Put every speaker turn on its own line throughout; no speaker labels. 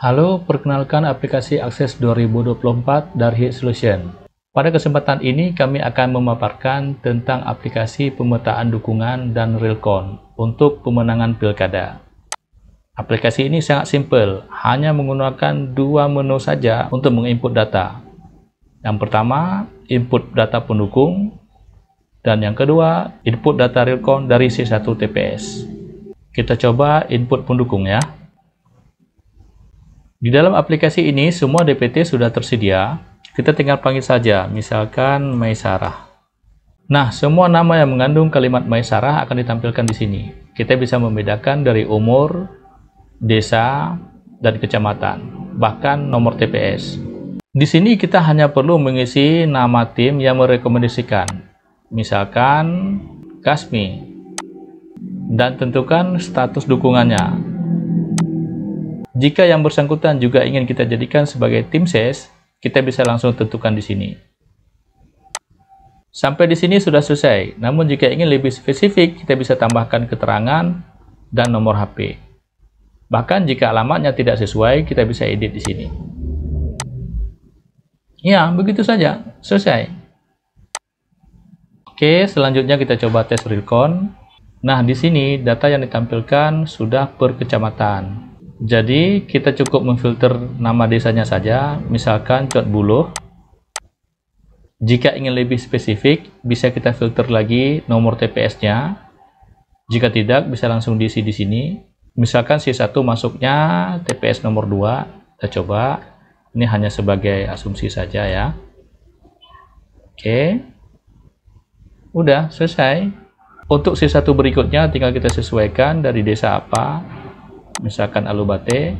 Halo, perkenalkan aplikasi Akses 2024 dari Hit Solution. Pada kesempatan ini kami akan memaparkan tentang aplikasi pemetaan dukungan dan realcon untuk pemenangan pilkada. Aplikasi ini sangat simpel, hanya menggunakan dua menu saja untuk menginput data. Yang pertama, input data pendukung, dan yang kedua, input data realcon dari C1 TPS. Kita coba input pendukung ya. Di dalam aplikasi ini, semua DPT sudah tersedia. Kita tinggal panggil saja, misalkan Maisarah. Nah, semua nama yang mengandung kalimat Maisarah akan ditampilkan di sini. Kita bisa membedakan dari umur, desa, dan kecamatan, bahkan nomor TPS. Di sini kita hanya perlu mengisi nama tim yang merekomendasikan, misalkan Kasmi, dan tentukan status dukungannya. Jika yang bersangkutan juga ingin kita jadikan sebagai tim ses, kita bisa langsung tentukan di sini. Sampai di sini sudah selesai. Namun jika ingin lebih spesifik, kita bisa tambahkan keterangan dan nomor HP. Bahkan jika alamatnya tidak sesuai, kita bisa edit di sini. Ya, begitu saja. Selesai. Oke, selanjutnya kita coba tes realcon. Nah, di sini data yang ditampilkan sudah per kecamatan. Jadi, kita cukup memfilter nama desanya saja, misalkan Cot Buluh. Jika ingin lebih spesifik, bisa kita filter lagi nomor TPS-nya. Jika tidak, bisa langsung diisi di sini. Misalkan C1 masuknya TPS nomor 2. Kita coba. Ini hanya sebagai asumsi saja ya. Oke. Udah, selesai. Untuk C1 berikutnya, tinggal kita sesuaikan dari desa apa. Misalkan Alubate,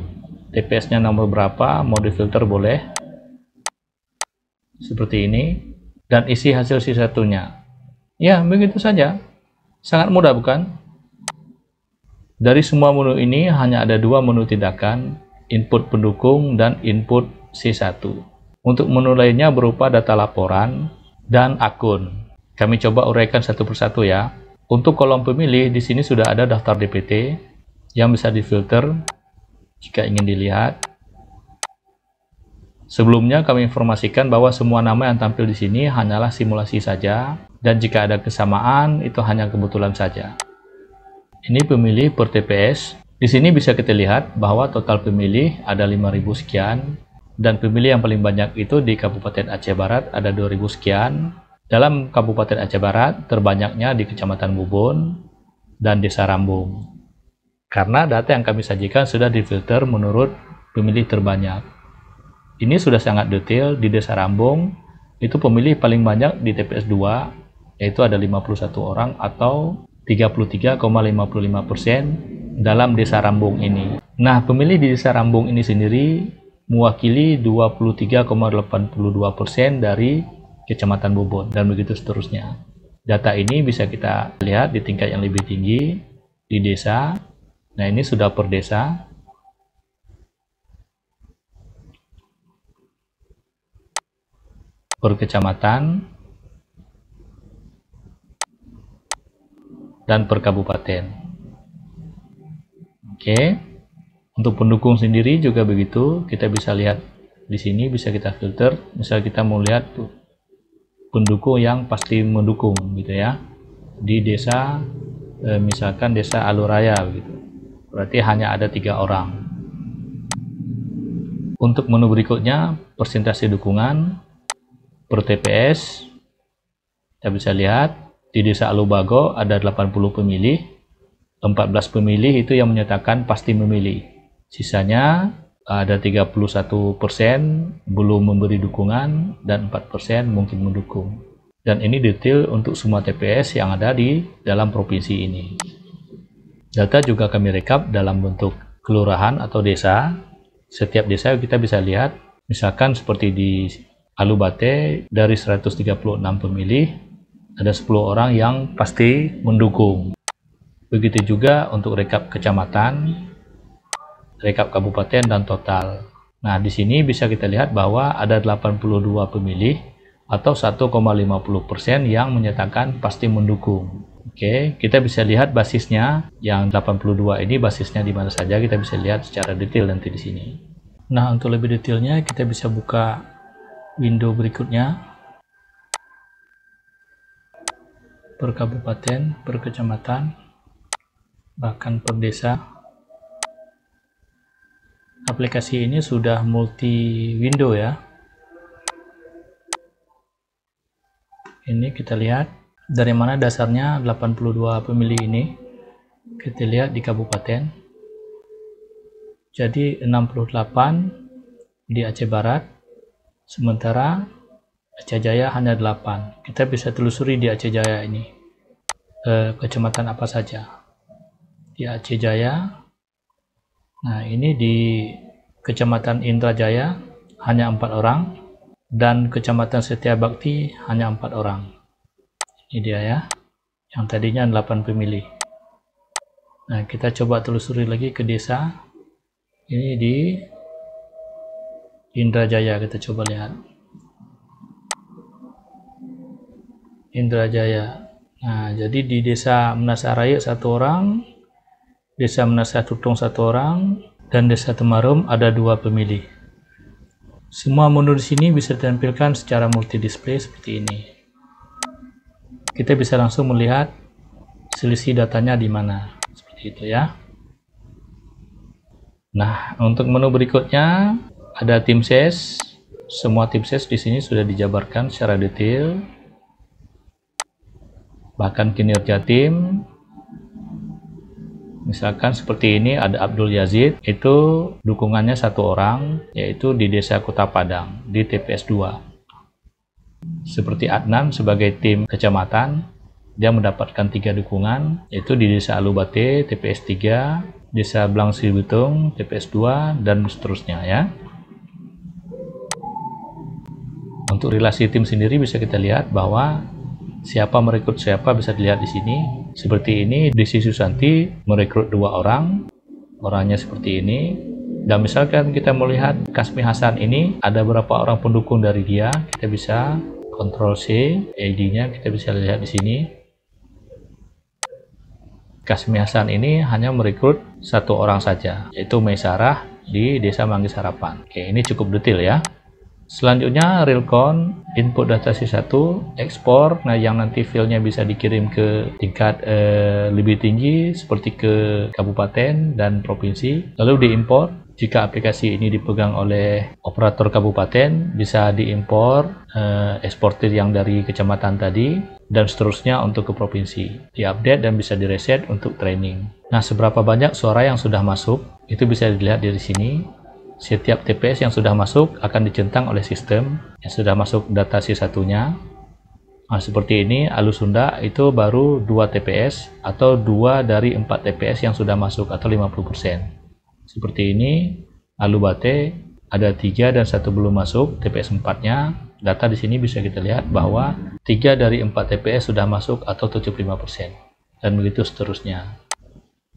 TPS-nya nomor berapa, mau difilter boleh. Seperti ini. Dan isi hasil C1-nya. Ya, begitu saja. Sangat mudah bukan? Dari semua menu ini, hanya ada dua menu tindakan, input pendukung dan input C1. Untuk menu lainnya berupa data laporan dan akun. Kami coba uraikan satu persatu ya. Untuk kolom pemilih, di sini sudah ada daftar DPT, yang bisa difilter jika ingin dilihat. Sebelumnya kami informasikan bahwa semua nama yang tampil di sini hanyalah simulasi saja, dan jika ada kesamaan itu hanya kebetulan saja. Ini pemilih per TPS. Di sini bisa kita lihat bahwa total pemilih ada 5.000 sekian, dan pemilih yang paling banyak itu di Kabupaten Aceh Barat ada 2.000 sekian. Dalam Kabupaten Aceh Barat terbanyaknya di Kecamatan Bubun dan Desa Rambung. Karena data yang kami sajikan sudah difilter menurut pemilih terbanyak. Ini sudah sangat detail. Di Desa Rambung, itu pemilih paling banyak di TPS 2, yaitu ada 51 orang atau 33,55% dalam Desa Rambung ini. Nah, pemilih di Desa Rambung ini sendiri mewakili 23,82% dari Kecamatan Bubun, dan begitu seterusnya. Data ini bisa kita lihat di tingkat yang lebih tinggi di desa. Nah, ini sudah per desa. Per kecamatan. Dan per kabupaten. Oke. Untuk pendukung sendiri juga begitu. Kita bisa lihat di sini, bisa kita filter. Misal kita mau lihat pendukung yang pasti mendukung gitu ya. Di desa misalkan Desa Aluraya gitu. Berarti hanya ada 3 orang. Untuk menu berikutnya, persentase dukungan per TPS. Kita bisa lihat di Desa Alubago ada 80 pemilih, 14 pemilih itu yang menyatakan pasti memilih. Sisanya ada 31% belum memberi dukungan dan 4% mungkin mendukung. Dan ini detail untuk semua TPS yang ada di dalam provinsi ini. Data juga kami rekap dalam bentuk kelurahan atau desa. Setiap desa kita bisa lihat, misalkan seperti di Alubate, dari 136 pemilih, ada 10 orang yang pasti mendukung. Begitu juga untuk rekap kecamatan, rekap kabupaten, dan total. Nah, di sini bisa kita lihat bahwa ada 82 pemilih atau 1,50% yang menyatakan pasti mendukung. Oke, kita bisa lihat basisnya yang 82 ini basisnya di mana saja, kita bisa lihat secara detail nanti di sini. Nah, untuk lebih detailnya kita bisa buka window berikutnya, per kabupaten, per kecamatan, bahkan per desa. Aplikasi ini sudah multi window ya. Ini kita lihat dari mana dasarnya 82 pemilih ini. Kita lihat di kabupaten. Jadi 68 di Aceh Barat, sementara Aceh Jaya hanya 8. Kita bisa telusuri di Aceh Jaya ini kecamatan apa saja. Di Aceh Jaya, nah ini di Kecamatan Indrajaya hanya 4 orang, dan Kecamatan Setia Bakti hanya 4 orang. Ini dia ya, yang tadinya 8 pemilih. Nah, kita coba telusuri lagi ke desa. Ini di Indrajaya, kita coba lihat. Indrajaya. Nah, jadi di desa Menasaraya 1 orang, desa Menasar Tutung 1 orang, dan desa Temarum ada 2 pemilih. Semua menu di sini bisa ditampilkan secara multi display seperti ini. Kita bisa langsung melihat selisih datanya di mana, seperti itu ya. Nah, untuk menu berikutnya ada tim ses. Semua tim ses di sini sudah dijabarkan secara detail, bahkan kinerja tim. Misalkan seperti ini, ada Abdul Yazid, itu dukungannya 1 orang, yaitu di Desa Kota Padang, di TPS 2. Seperti Adnan sebagai tim kecamatan, dia mendapatkan 3 dukungan, yaitu di Desa Alubate, TPS 3, Desa Blangsi Bitung, TPS 2, dan seterusnya ya. Untuk relasi tim sendiri bisa kita lihat bahwa siapa merekrut siapa bisa dilihat di sini. Seperti ini, Desi Susanti merekrut 2 orang, orangnya seperti ini. Dan misalkan kita melihat Kasmi Hasan ini, ada berapa orang pendukung dari dia, kita bisa Ctrl C, ID-nya kita bisa lihat di sini. Kasmi Hasan ini hanya merekrut 1 orang saja, yaitu Maisarah di Desa Manggis Harapan. Oke, ini cukup detail ya. Selanjutnya realcon, input data C1, ekspor, nah yang nanti filenya bisa dikirim ke tingkat lebih tinggi seperti ke kabupaten dan provinsi, lalu diimpor. Jika aplikasi ini dipegang oleh operator kabupaten, bisa diimpor eksportir yang dari kecamatan tadi, dan seterusnya untuk ke provinsi. Diupdate dan bisa direset untuk training. Nah, seberapa banyak suara yang sudah masuk, itu bisa dilihat dari sini. Setiap TPS yang sudah masuk akan dicentang oleh sistem yang sudah masuk data C1-nya. Nah, seperti ini, Alu Sunda itu baru 2 TPS atau 2 dari 4 TPS yang sudah masuk atau 50%. Seperti ini, Alu Bate ada 3 dan 1 belum masuk, TPS 4-nya. Data di sini bisa kita lihat bahwa 3 dari 4 TPS sudah masuk atau 75%. Dan begitu seterusnya.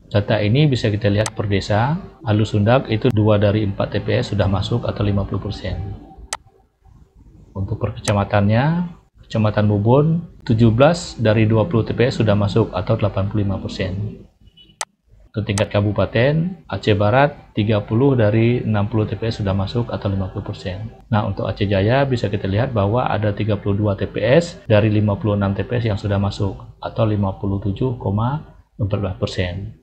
Data ini bisa kita lihat per desa. Alu Sundak itu 2 dari 4 TPS sudah masuk atau 50%. Untuk per kecamatannya, Kecamatan Bubun 17 dari 20 TPS sudah masuk atau 85%. Untuk tingkat kabupaten, Aceh Barat 30 dari 60 TPS sudah masuk atau 50%. Nah, untuk Aceh Jaya bisa kita lihat bahwa ada 32 TPS dari 56 TPS yang sudah masuk atau 57,14%.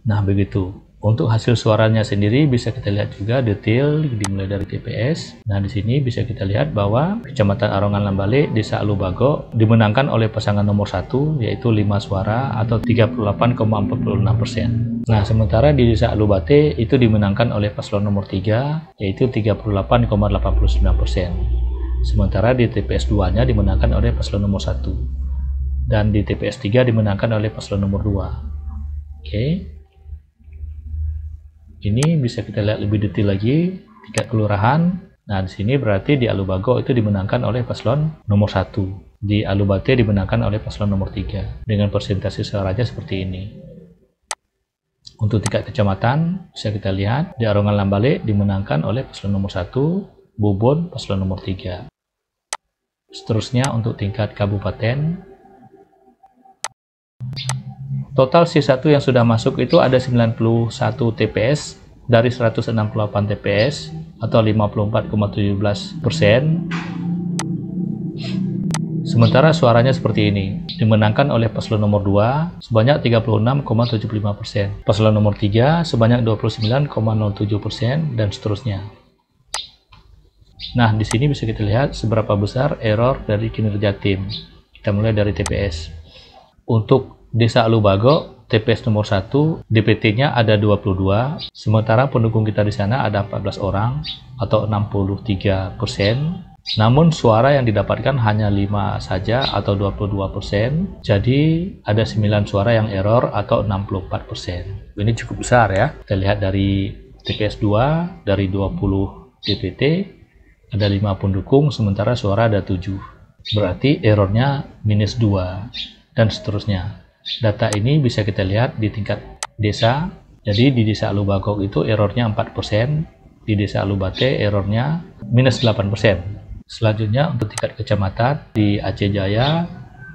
Nah, begitu. Untuk hasil suaranya sendiri bisa kita lihat juga detail dimulai dari TPS. Nah, di sini bisa kita lihat bahwa Kecamatan Arongan Lambale, Desa Alubago dimenangkan oleh pasangan nomor 1 yaitu 5 suara atau 38,46%. Nah, sementara di Desa Alubate itu dimenangkan oleh paslon nomor 3 yaitu 38,89%. Sementara di TPS 2-nya dimenangkan oleh paslon nomor 1 dan di TPS 3 dimenangkan oleh paslon nomor 2. Oke. Ini bisa kita lihat lebih detail lagi tingkat kelurahan. Nah, di sini berarti di Alubago itu dimenangkan oleh paslon nomor 1. Di Alubate dimenangkan oleh paslon nomor 3 dengan persentase suaranya seperti ini. Untuk tingkat kecamatan bisa kita lihat di Arongan Lambale dimenangkan oleh paslon nomor 1, Bubun paslon nomor 3. Seterusnya untuk tingkat kabupaten. Total C1 yang sudah masuk itu ada 91 TPS dari 168 TPS atau 54,17%. Sementara suaranya seperti ini, dimenangkan oleh paslon nomor 2 sebanyak 36,75%, paslon nomor 3 sebanyak 29,07%, dan seterusnya. Nah, di sini bisa kita lihat seberapa besar error dari kinerja tim. Kita mulai dari TPS. Untuk Desa Alubago, TPS nomor 1, DPT-nya ada 22, sementara pendukung kita di sana ada 14 orang atau 63%. Namun suara yang didapatkan hanya 5 saja atau 22%. Jadi ada 9 suara yang error atau 64%. Ini cukup besar ya. Kita lihat dari TPS 2, dari 20 DPT ada 5 pendukung, sementara suara ada 7. Berarti errornya minus 2 dan seterusnya. Data ini bisa kita lihat di tingkat desa. Jadi di Desa Alubagok itu errornya 4%, di Desa Alubate errornya minus 8%. Selanjutnya untuk tingkat kecamatan, di Aceh Jaya,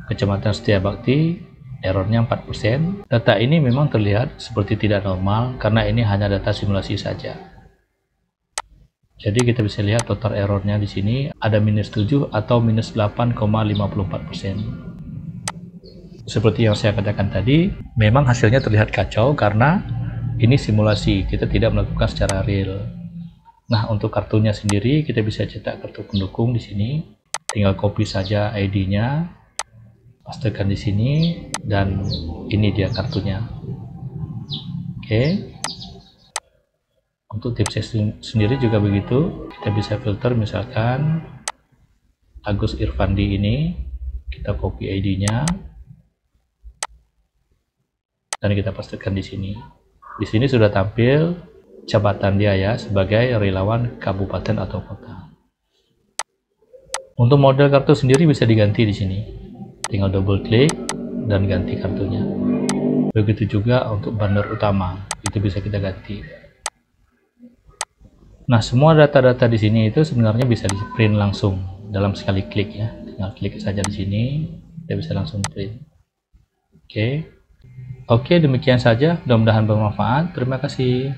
Kecamatan Setiabakti, errornya 4%. Data ini memang terlihat seperti tidak normal karena ini hanya data simulasi saja. Jadi kita bisa lihat total errornya di sini ada minus 7 atau minus 8,54%. Seperti yang saya katakan tadi, memang hasilnya terlihat kacau karena ini simulasi, kita tidak melakukan secara real. Nah, untuk kartunya sendiri kita bisa cetak kartu pendukung di sini. Tinggal copy saja ID-nya, pastekan di sini, dan ini dia kartunya. Oke. Untuk tips sendiri juga begitu. Kita bisa filter misalkan Agus Irfandi ini, kita copy ID-nya dan kita pastekan di sini. Di sini sudah tampil jabatan dia ya sebagai relawan kabupaten atau kota. Untuk model kartu sendiri bisa diganti di sini. Tinggal double klik dan ganti kartunya. Begitu juga untuk banner utama, itu bisa kita ganti. Nah, semua data-data di sini itu sebenarnya bisa di-print langsung dalam sekali klik ya. Tinggal klik saja di sini, kita bisa langsung print. Oke, demikian saja. Mudah-mudahan bermanfaat. Terima kasih.